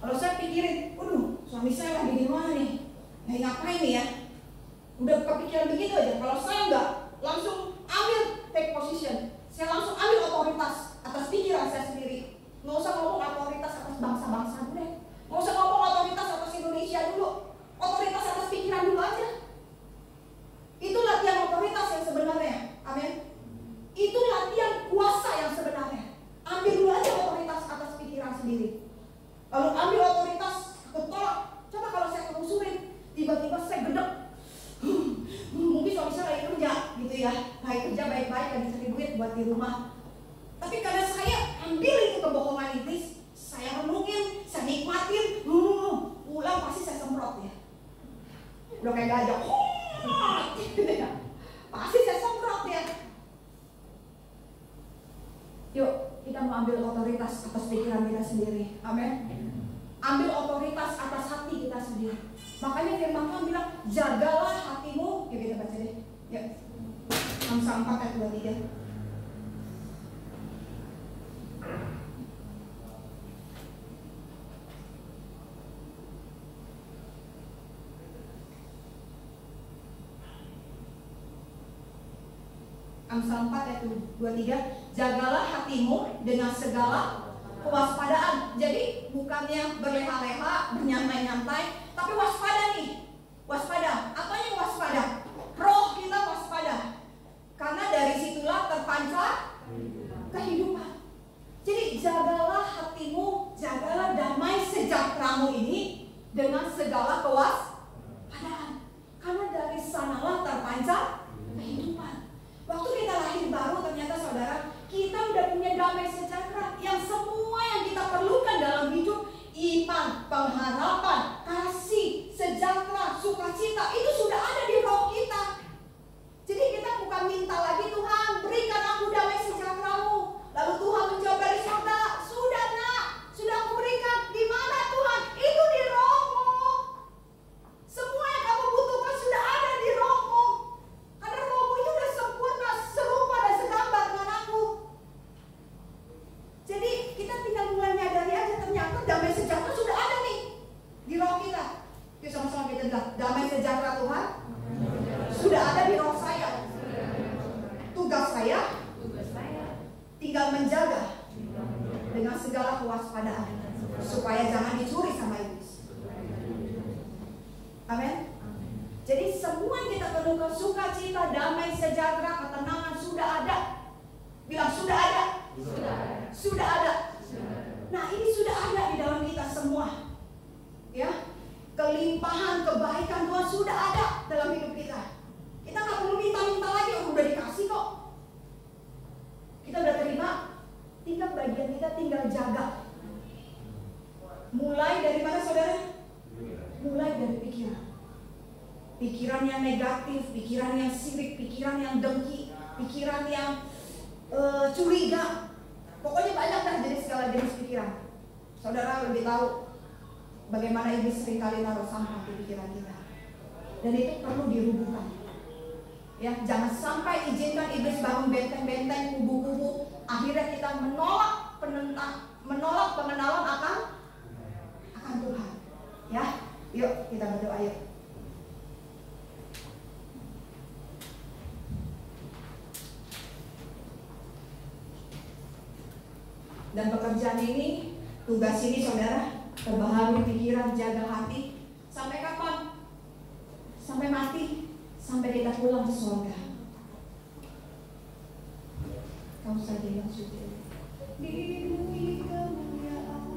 Kalau saya pikirin, suami saya lagi di mana nih? Ngapain nih ya? Udah kepikiran begitu aja. Kalau saya enggak, langsung ambil take position. Saya langsung ambil otoritas atas pikiran saya sendiri. Nggak usah ngomong otoritas atas bangsa-bangsa dulu deh. Nggak usah ngomong otoritas atas Indonesia dulu. Otoritas atas pikiran dulu aja. Itu latihan otoritas yang sebenarnya. Amin. Itu latihan kuasa yang sebenarnya. Ambil dulu aja otoritas atas pikiran sendiri. Lalu ambil otoritas, aku tolak. Coba kalau saya terusurin, tiba-tiba saya gedek. Mungkin suami saya lagi kerja gitu ya, lagi kerja baik-baik, lagi cari duit buat di rumah. Tapi karena saya ambil itu kebohongan iblis, saya renungin, saya nikmatin, pulang pasti saya semprot ya. Udah kayak gajah, gitu ya. Pasti saya semprot ya. Yuk, kita mau ambil otoritas atas pikiran kita sendiri. Amin. Ambil otoritas atas hati kita sendiri. Makanya firman Tuhan bilang, jagalah hatimu. Yuk kita baca deh. Yuk. Amsal 4 ayat 23. Amsal 4 ayat 23. Jagalah hatimu dengan segala kewaspadaan. Jadi bukannya berleha-leha, bernyantai-nyantai, tapi waspada nih. Waspada. Apanya waspada? Roh kita waspada. Karena dari situlah terpancar kehidupan. Jadi jagalah hatimu, jagalah damai sejahteramu ini dengan segala kewaspadaan. Karena dari sanalah terpancar kehidupan. Waktu kita lahir baru ternyata saudara, kita udah punya damai sejahtera yang semua yang kita perlukan dalam hidup. Iman, pengharapan, kasih, sejahtera, sukacita, itu sudah ada di roh kita. Jadi kita bukan minta lagi, Tuhan berikan aku damai sejahteramu. Lalu Tuhan menjawab dari surga, sudah nak, sudah aku berikan. Di mana Tuhan? Itu di rohmu. Semua yang kamu butuhkan sudah ada di rohmu. Karena rohmu itu sudah sempurna, serupa dan segambar dengan aku. Jadi kita tinggal mulai nyadari aja, ternyata damai sejahtera sudah ada nih di roh kita. Yuk sama-sama kita bilang, damai sejahtera Tuhan sudah ada di roh saya. Tugas saya tinggal menjaga dengan segala kewaspadaan supaya jangan dicuri sama iblis. Amin. Jadi semua yang kita perlukan, sukacita, damai sejahtera, ketenangan sudah ada. Bilang sudah ada. Sudah ada. Nah ini sudah ada di dalam kita semua. Ya, kelimpahan kebaikan Tuhan sudah ada dalam hidup kita. Kita nggak perlu minta-minta lagi, udah dikasih kok. Kita udah terima, tinggal bagian kita tinggal jaga. Mulai dari mana saudara? Mulai dari pikiran. Pikiran yang negatif, pikiran yang sirik, pikiran yang dengki, pikiran yang curiga. Pokoknya banyak dah jenis segala jenis pikiran. Saudara lebih tahu bagaimana iblis seringkali naruh sampah di pikiran kita. Dan itu perlu dirubuhkan. Ya, jangan sampai izinkan iblis bangun benteng-benteng, kubu-kubu. Akhirnya kita menolak pengenalan akan Tuhan. Ya, yuk kita berdoa yuk. Dan pekerjaan ini, tugas ini saudara, perbaharui pikiran, jaga hati. Sampai kapan? sampai kita pulang ke surga. Kau saja yang suci. Lindungi kemuliaan.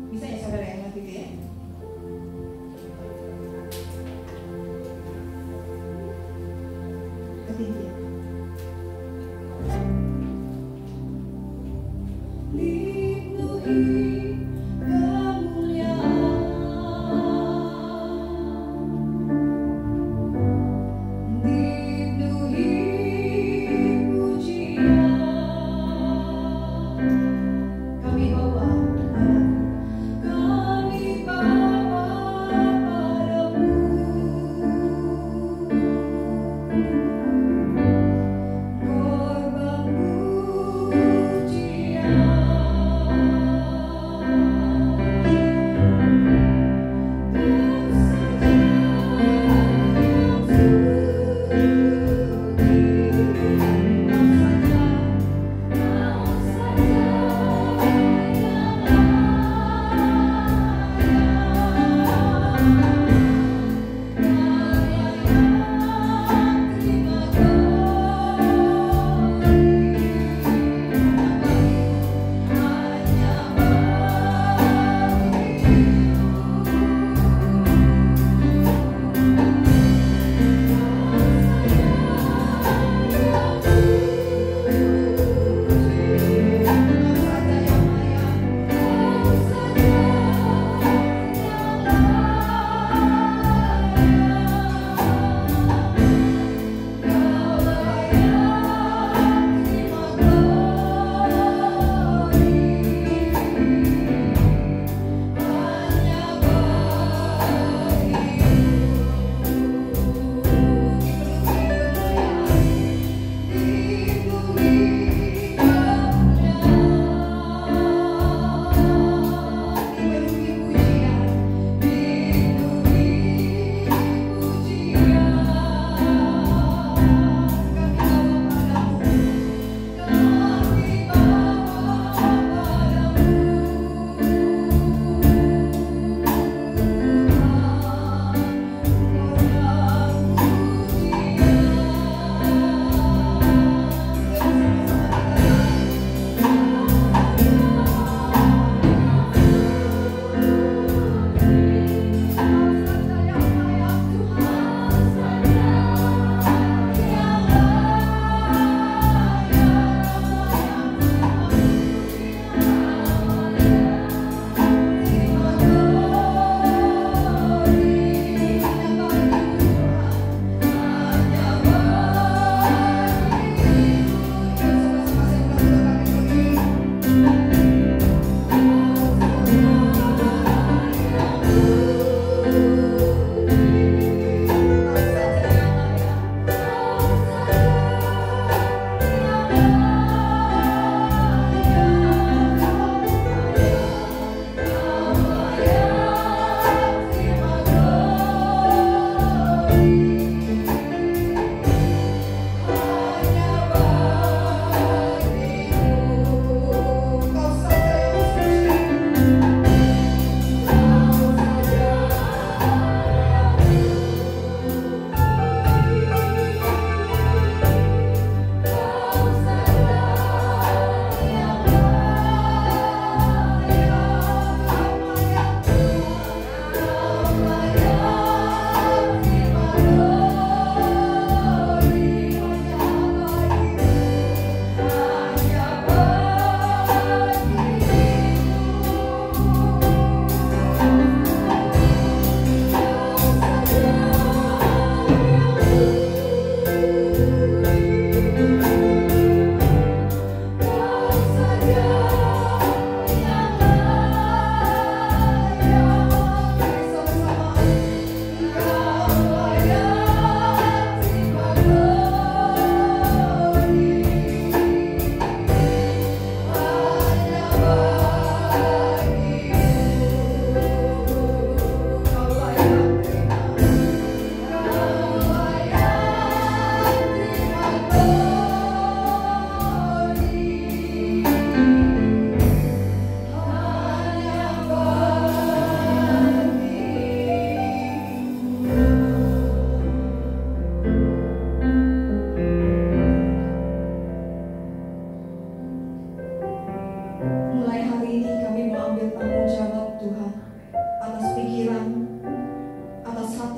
Bisa ya saudara yang ngerti ya? Ketinggian. Lindungi kemuliaan.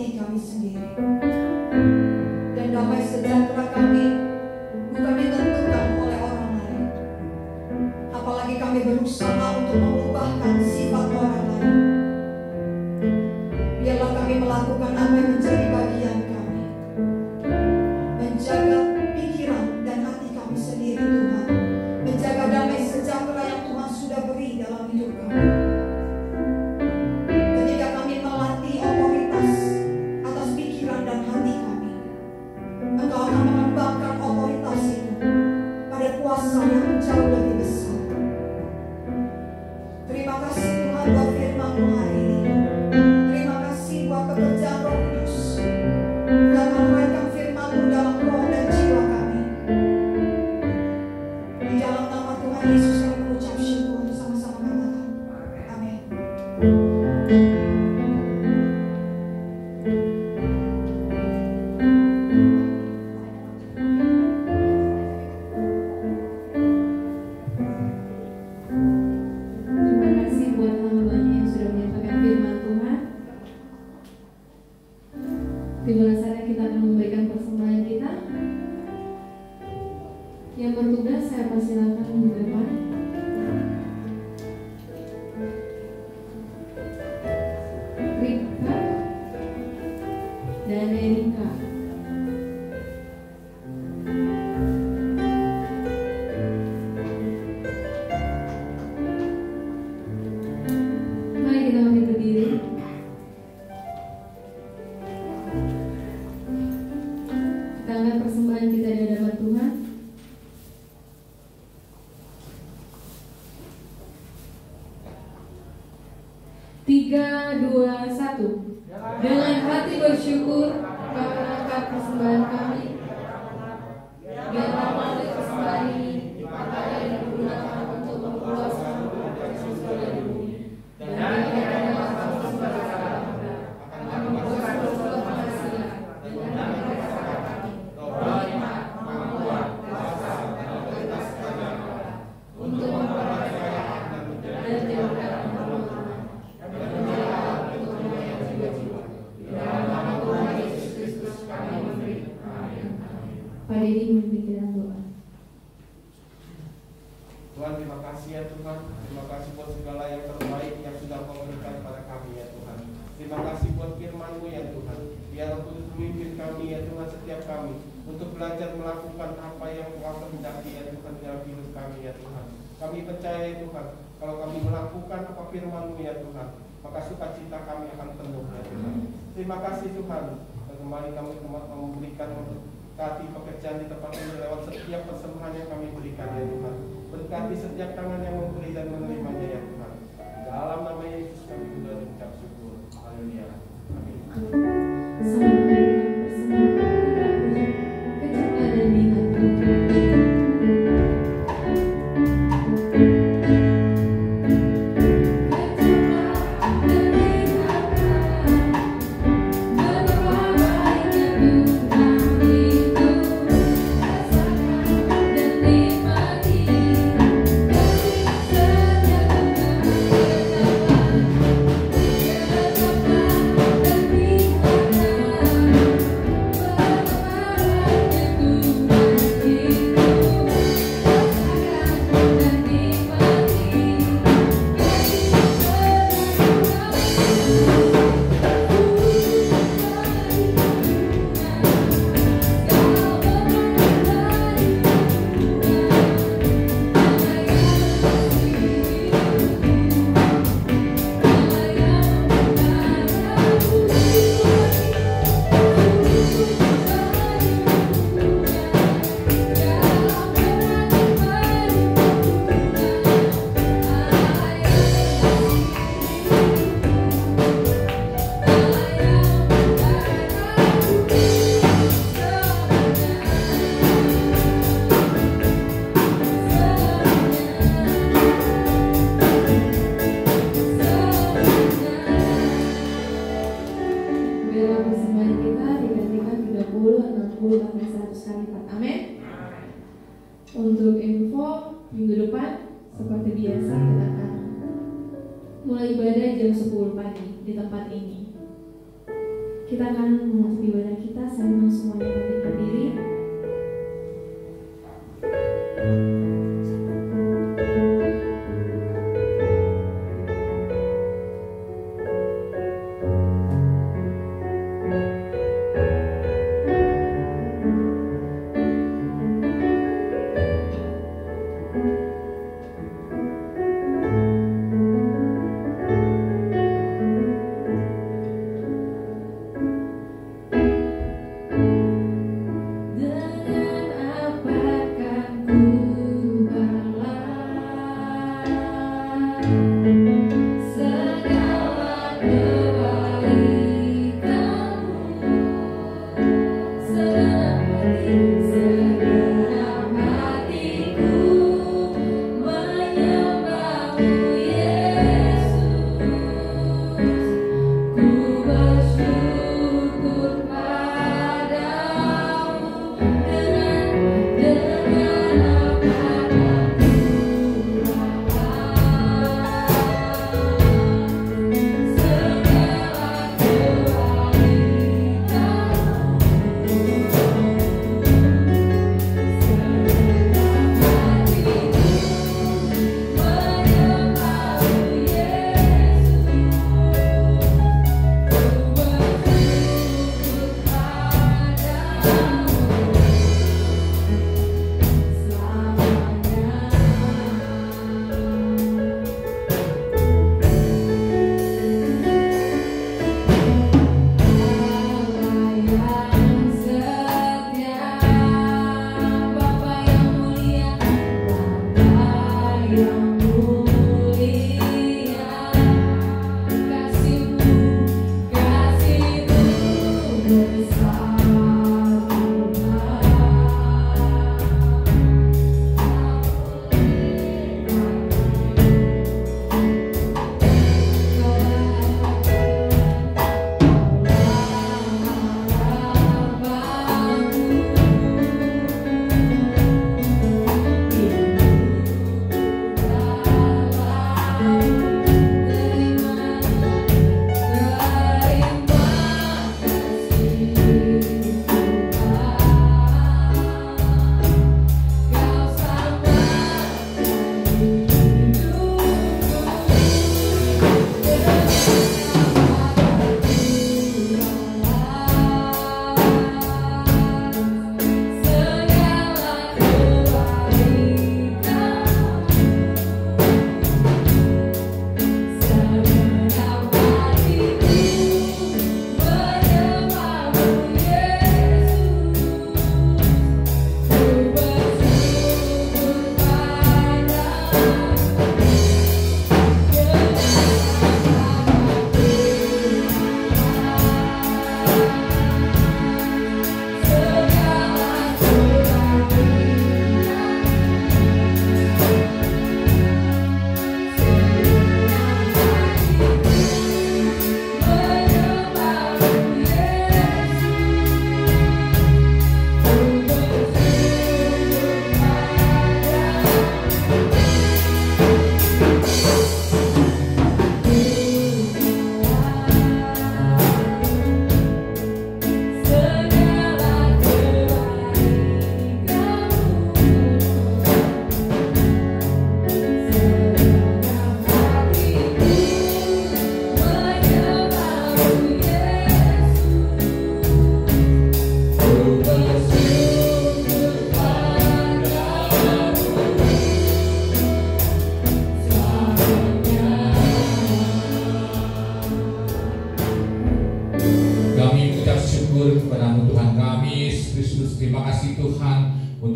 hati kami sendiri. Dan damai sejahtera kami bukan ditentukan oleh orang lain. Apalagi kami berusaha untuk mengubahkan sifat orang lain. Biarlah kami melakukan apa yang menjadi bagian kami. Menjaga pikiran dan hati kami sendiri Tuhan. Menjaga damai sejahtera yang Tuhan sudah beri dalam hidup kami. Ketika kami melatih otoritas atas pikiran dan hati kami, Engkau akan mengembangkan otoritas itu pada kuasa yang jauh lebih besar. Terima kasih Tuhan buat firman-Mu hari ini. Terima kasih buat pekerjaan Roh Kudus dan menaikkan firman-Mu dalam roh dan jiwa kami. Di dalam nama Tuhan Yesus kami mengucap syukur, sama-sama katakan amin.
Terima kasih buat hamba-Nya yang sudah menyampaikan firman Tuhan. Tibalah saatnya kita akan memberikan persembahan kita. Yang bertugas saya persilakan di depan. Rika dan Erika. Mari kita bangkit berdiri. Kita angkat persembahan kita di hadapan Tuhan. Tiga, dua, satu. Dengan hati bersyukur kami angkat persembahan kami. Biarlah melalui persembahan ini harta yang digunakan untuk mempuaskan Yesus dari bumi. Dan biarlah dalam sebagai kata akan membuat sebuah penghasilan dengan kata kami. Roh hikmat, kemampuan, kuasa, dan otoritas kepada Allah untuk memperoleh kekayaan dan menjadikan permohonan. Pak Dedi memimpin doa.
Tuhan, terima kasih ya Tuhan. Terima kasih buat segala yang terbaik yang sudah Kau berikan kepada kami ya Tuhan. Terima kasih buat firman-Mu ya Tuhan. Biar Kau memimpin kami ya Tuhan, setiap kami untuk belajar melakukan apa yang Kau kehendaki ya Tuhan dalam hidup kami ya Tuhan. Kami percaya ya Tuhan, kalau kami melakukan apa firman-Mu ya Tuhan, maka sukacita kami akan penuh ya Tuhan. Terima kasih Tuhan. Dan kembali kami memberikan berkati pekerjaan di tempat ini lewat setiap persembahan yang kami berikan ya Tuhan. Berkati setiap tangan yang memberi dan menerimanya ya Tuhan. Dalam nama Yesus kami sudah mengucap syukur. Haleluya. Amin.
Selamat memberikan persembahan kecemasan dan ingat. Untuk info minggu depan seperti biasa kita akan mulai ibadah jam 10 pagi di tempat ini. Kita akan menutup ibadah kita sambil semuanya bangkit berdiri.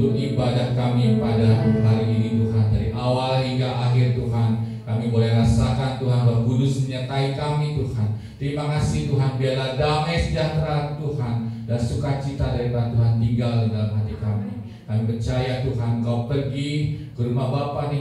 untuk ibadah kami pada hari ini Tuhan. Dari awal hingga akhir Tuhan, kami boleh rasakan Tuhan Roh Kudus menyertai kami Tuhan. Terima kasih Tuhan, biarlah damai sejahtera Tuhan dan sukacita daripada Tuhan tinggal di dalam hati kami. Kami percaya Tuhan Kau pergi ke rumah Bapa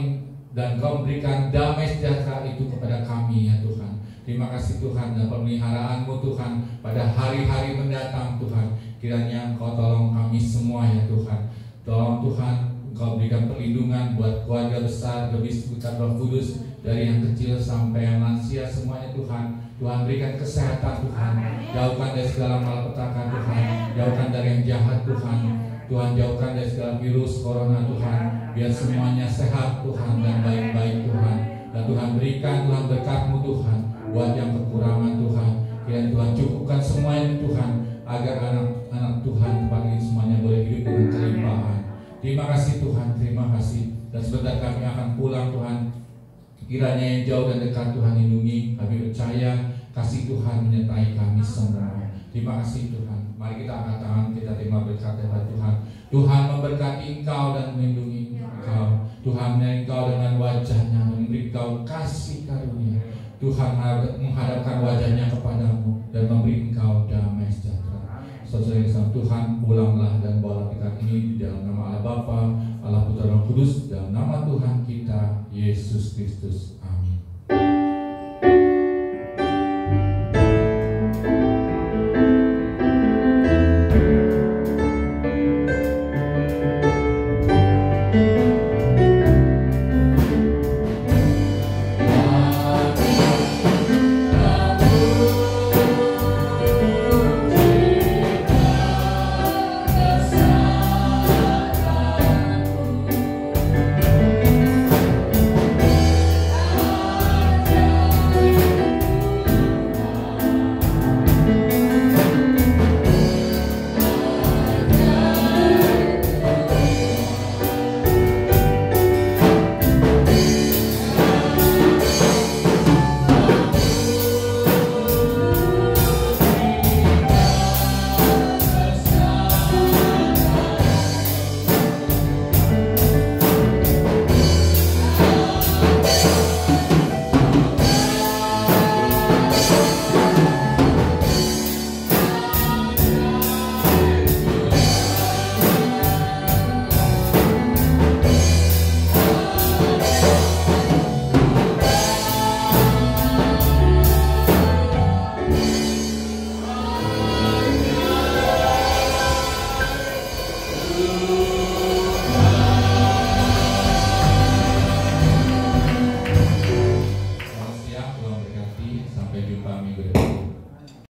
dan Kau memberikan damai sejahtera itu kepada kami ya Tuhan. Terima kasih Tuhan dan pemeliharaan-Mu Tuhan pada hari-hari mendatang Tuhan. Kiranya Engkau tolong kami semua ya Tuhan. Tolong Tuhan Engkau berikan perlindungan buat keluarga besar Gebiskupatan Roh Kudus, dari yang kecil sampai yang lansia semuanya Tuhan. Tuhan berikan kesehatan Tuhan. Jauhkan dari segala malapetaka Tuhan. Jauhkan dari yang jahat Tuhan. Tuhan jauhkan dari segala virus corona Tuhan. Biar semuanya sehat Tuhan dan baik-baik Tuhan. Dan Tuhan berikan Tuhan berkat-Mu Tuhan. Buat yang kekurangan Tuhan. Kiranya Tuhan cukupkan semuanya Tuhan. Agar anak-anak Tuhan tempat ini semuanya boleh hidup dengan kelimpahan. Terima kasih Tuhan, terima kasih. Dan sebentar kami akan pulang Tuhan. Kiranya yang jauh dan dekat Tuhan lindungi. Kami percaya kasih Tuhan menyertai kami semua. Terima kasih Tuhan. Mari kita angkat tangan, kita terima berkat dari Tuhan. Tuhan memberkati engkau dan melindungi engkau. Tuhan menyertai engkau dengan wajahnya, memberi engkau kasih karunia. Tuhan menghadapkan wajahnya kepadamu dan memberi engkau damai sejahtera. Saudara Tuhan, pulanglah dan bawa kita ini di dalam nama Allah Bapa, Allah Putra dan Roh Kudus, dalam nama Tuhan kita Yesus Kristus. Amin.